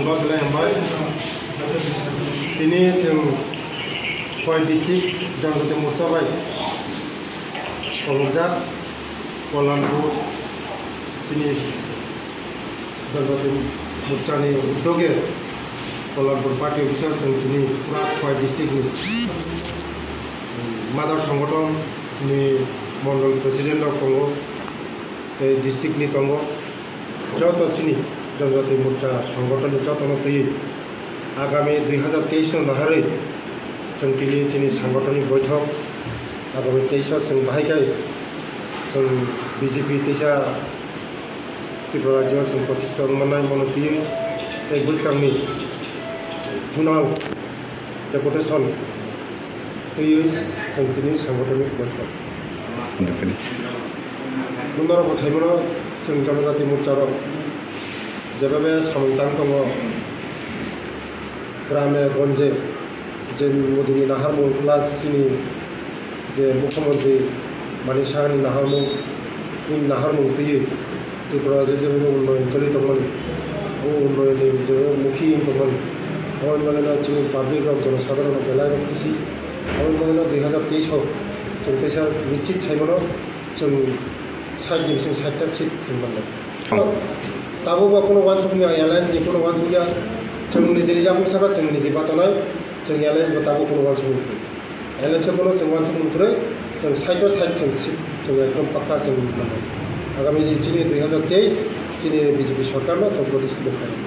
हामबा बिलाय हामबाय दिनै जों खय डिस्ट्रिक्ट जनजाति मोर्चा बाय क'क्राझार कल्याणपुर जोंनि जनजाति मोर्चानि उद्योगे कल्याणपुर पार्टी अफिसाव जों दिनै पुरा खय डिस्ट्रिक्टनि मादार संगठननि मंडल प्रेसिडेंट दङ डिस्ट्रिक्टनि दङ जत जोंनि जनजाति मोर्चा संगठननि जतन तैयै आगामी 2023 नाहारै जों दिनै जोंनि सांगठनिक बैठक आगामी 23 जों बाहायखाय जों बीजेपी तैसा त्रिपुरा राज्योआव जों प्रतिष्ठा मोननाय मन'तियै तै बोसोरनि जुनाव डेपुटेसन तैयै जों दिनै सांगठनिक बैठक नम्बर बसायमोन जों जनजाति मोर्चार जेबाबे सामंतां दङ ग्रामे गंजे जे मोदीनि नाहारमुं प्लास जोंनि जे मुख्यमंत्री मानिक साहानि नाहारमुं तैयै त्रिपुरा जेबो उन्नयन सोलिदोंमोन उन्नयननि जेबो मुखि दंमोन अनलाइना जोंनि पाब्लिकआव जनसाधारण बेलायाव खुसि अनलाइना 2023 जों तैसा निश्चित सायमोन जों 60 सीट जों मोनदों दाबो कोनो वानसुकनि एलायन्स कोनो वानसुकिया जों निजे जाफुंसारा जों निजे बासानाय जों एलायन्स दाबो कोनो वानसुकनि एलायन्सखौनो जों वानसुकनि जों 60 जों सीट जों एकदम पक्का जों मोनदों आगामी 2023 जोंनि बीजेपी सरकारनो जों प्रतिष्ठित खालामो